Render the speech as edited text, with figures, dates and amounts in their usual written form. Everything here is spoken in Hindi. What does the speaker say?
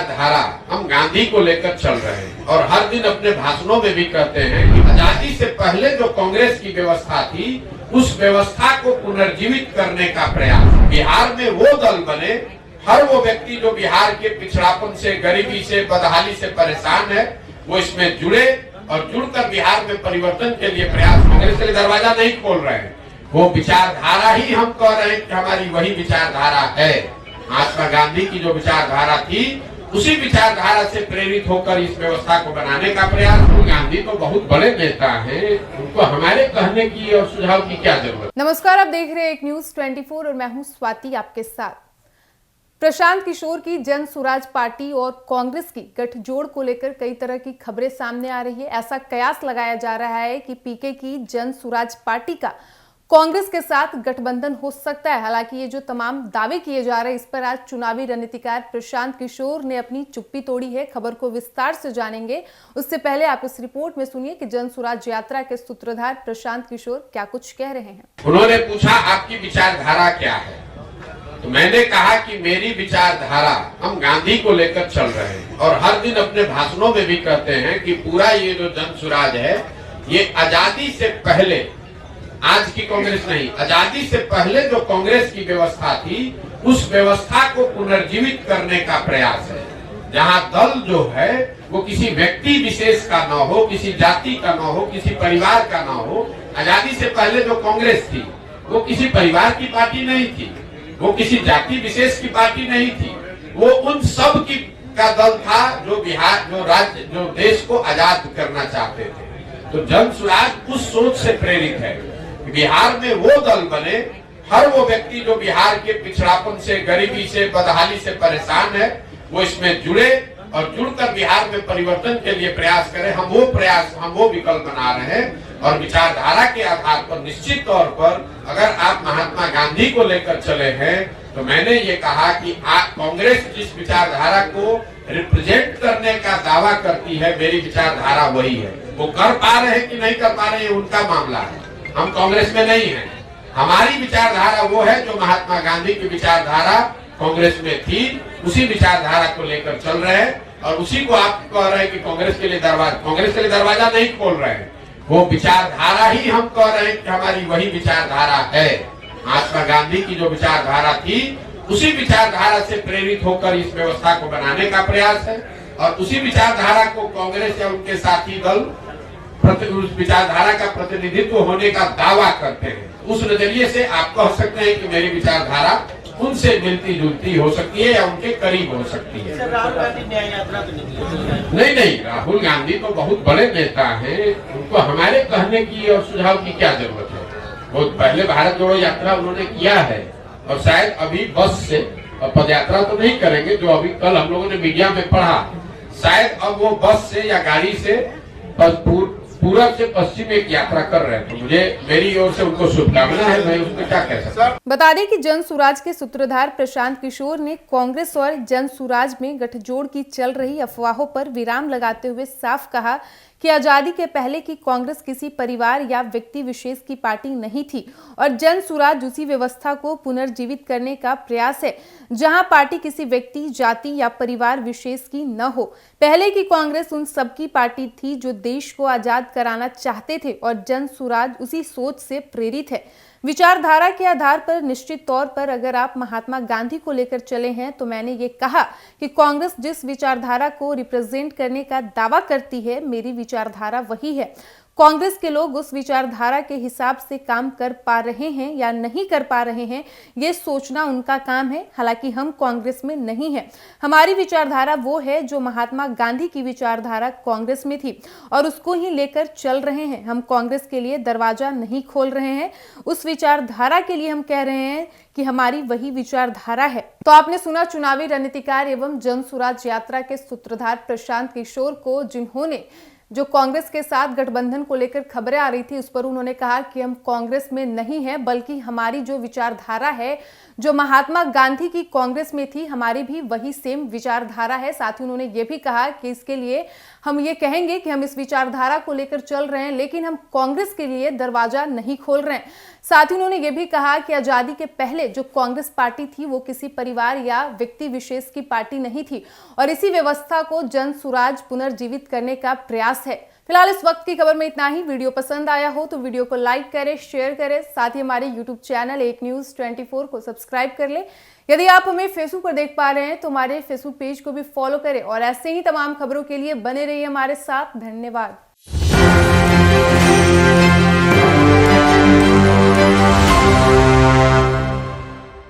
विचारधारा हम गांधी को लेकर चल रहे हैं और हर दिन अपने भाषणों में भी कहते हैं कि आजादी से पहले जो कांग्रेस की व्यवस्था थी उस व्यवस्था को पुनर्जीवित करने का प्रयास। बिहार में वो दल बने, हर वो व्यक्ति जो बिहार के पिछड़ापन से, गरीबी से, बदहाली से परेशान है, वो इसमें जुड़े और जुड़कर बिहार में परिवर्तन के लिए प्रयास। कांग्रेस के लिए दरवाजा नहीं खोल रहे हैं, वो विचारधारा ही हम कह रहे हैं कि हमारी वही विचारधारा है। महात्मा गांधी की जो विचारधारा थी उसी विचारधारा से प्रेरित होकर इस व्यवस्था को बनाने का प्रयास। गांधी तो बहुत बड़े नेता हैं, उनको हमारे कहने की और सुझाव की क्या जरूरत। नमस्कार, आप देख रहे हैं एक न्यूज 24 और मैं हूं स्वाति आपके साथ। प्रशांत किशोर की जन सुराज पार्टी और कांग्रेस की गठजोड़ को लेकर कई तरह की खबरें सामने आ रही है। ऐसा कयास लगाया जा रहा है कि पीके की जन सुराज पार्टी का कांग्रेस के साथ गठबंधन हो सकता है। हालांकि ये जो तमाम दावे किए जा रहे हैं, इस पर आज चुनावी रणनीतिकार प्रशांत किशोर ने अपनी चुप्पी तोड़ी है। खबर को विस्तार से जानेंगे, उससे पहले आप इस रिपोर्ट में सुनिए कि जन सुराज यात्रा के सूत्रधार प्रशांत किशोर क्या कुछ कह रहे हैं। उन्होंने पूछा आपकी विचारधारा क्या है, तो मैंने कहा कि मेरी विचारधारा हम गांधी को लेकर चल रहे हैं और हर दिन अपने भाषणों में भी कहते हैं कि पूरा ये जो जन सुराज है ये आजादी से पहले, आज की कांग्रेस नहीं, आजादी से पहले जो कांग्रेस की व्यवस्था थी उस व्यवस्था को पुनर्जीवित करने का प्रयास है। जहां दल जो है वो किसी व्यक्ति विशेष का न हो, किसी जाति का न हो, किसी परिवार का न हो। आजादी से पहले जो कांग्रेस थी वो किसी परिवार की पार्टी नहीं थी, वो किसी जाति विशेष की पार्टी नहीं थी, वो उन सब की का दल था जो बिहार, जो राज्य, जो देश को आजाद करना चाहते थे। तो जन सुराज उस सोच से प्रेरित है। बिहार में वो दल बने, हर वो व्यक्ति जो बिहार के पिछड़ापन से, गरीबी से, बदहाली से परेशान है, वो इसमें जुड़े और जुड़कर बिहार में परिवर्तन के लिए प्रयास करें। हम वो विकल्प बना रहे हैं और विचारधारा के आधार पर निश्चित तौर पर अगर आप महात्मा गांधी को लेकर चले हैं तो मैंने ये कहा कि कांग्रेस जिस विचारधारा को रिप्रेजेंट करने का दावा करती है, मेरी विचारधारा वही है। वो कर पा रहे हैं कि नहीं कर पा रहे हैं उनका मामला है, हम कांग्रेस में नहीं हैं। हमारी विचारधारा वो है जो महात्मा गांधी की विचारधारा कांग्रेस में थी, उसी विचारधारा को लेकर चल रहे हैं और उसी को आप कह रहे हैं कि कांग्रेस के लिए दरवाजा नहीं खोल रहे हैं, वो विचारधारा ही हम कह रहे हैं कि हमारी वही विचारधारा है। महात्मा गांधी की जो विचारधारा थी उसी विचारधारा से प्रेरित होकर इस व्यवस्था को बनाने का प्रयास है और उसी विचारधारा को कांग्रेस या उनके साथी दल उस विचारधारा का प्रतिनिधित्व होने का दावा करते हैं। उस नजरिए से आप कह सकते हैं कि मेरी विचारधारा उनसे मिलती जुलती हो सकती है या उनके करीब हो सकती है। राहुल गांधी न्याय यात्रा तो नहीं, राहुल गांधी तो बहुत बड़े नेता हैं, उनको हमारे कहने की और सुझाव की क्या जरूरत है। वो पहले भारत जोड़ो यात्रा उन्होंने किया है और शायद अभी बस से पद यात्रा तो नहीं करेंगे, जो अभी कल हम लोगों ने मीडिया में पढ़ा, शायद अब वो बस से या गाड़ी से पूरब से पश्चिम एक यात्रा कर रहे हैं। तो मुझे मेरी ओर से उनको शुभकामना है, मैं उसमें क्या कह सकता हूं। बता दें कि जन सुराज के सूत्रधार प्रशांत किशोर ने कांग्रेस और जन सुराज में गठजोड़ की चल रही अफवाहों पर विराम लगाते हुए साफ कहा कि आजादी के पहले की कांग्रेस किसी परिवार या व्यक्ति विशेष की पार्टी नहीं थी और जन सुराज उसी व्यवस्था को पुनर्जीवित करने का प्रयास है जहां पार्टी किसी व्यक्ति, जाति या परिवार विशेष की न हो। पहले की कांग्रेस उन सबकी पार्टी थी जो देश को आजाद कराना चाहते थे और जन सुराज उसी सोच से प्रेरित है। विचारधारा के आधार पर निश्चित तौर पर अगर आप महात्मा गांधी को लेकर चले हैं तो मैंने ये कहा कि कांग्रेस जिस विचारधारा को रिप्रेजेंट करने का दावा करती है, मेरी विचारधारा वही है। कांग्रेस के लोग उस विचारधारा के हिसाब से काम कर पा रहे हैं या नहीं कर पा रहे हैं, ये सोचना उनका काम है। हालांकि हम कांग्रेस में नहीं हैं। हमारी विचारधारा वो है जो महात्मा गांधी की विचारधारा कांग्रेस में थी और उसको ही लेकर चल रहे हैं। हम कांग्रेस के लिए दरवाजा नहीं खोल रहे हैं, उस विचारधारा के लिए हम कह रहे हैं कि हमारी वही विचारधारा है। तो आपने सुना चुनावी रणनीतिकार एवं जन सुराज यात्रा के सूत्रधार प्रशांत किशोर को, जिन्होंने जो कांग्रेस के साथ गठबंधन को लेकर खबरें आ रही थी उस पर उन्होंने कहा कि हम कांग्रेस में नहीं हैं, बल्कि हमारी जो विचारधारा है जो महात्मा गांधी की कांग्रेस में थी, हमारी भी वही सेम विचारधारा है। साथ ही उन्होंने ये भी कहा कि इसके लिए हम ये कहेंगे कि हम इस विचारधारा को लेकर चल रहे हैं, लेकिन हम कांग्रेस के लिए दरवाजा नहीं खोल रहे हैं। साथ ही उन्होंने ये भी कहा कि आजादी के पहले जो कांग्रेस पार्टी थी वो किसी परिवार या व्यक्ति विशेष की पार्टी नहीं थी और इसी व्यवस्था को जन सुराज पुनर्जीवित करने का प्रयास है। फिलहाल इस वक्त की खबर में इतना ही। वीडियो पसंद आया हो तो वीडियो को लाइक करें, शेयर करें, साथ ही हमारे यूट्यूब चैनल एक न्यूज़ 24 को सब्सक्राइब कर लें। यदि आप हमें फेसबुक पर देख पा रहे हैं तो हमारे फेसबुक पेज को भी फॉलो करें और ऐसे ही तमाम खबरों के लिए बने रहिए हमारे साथ। धन्यवाद।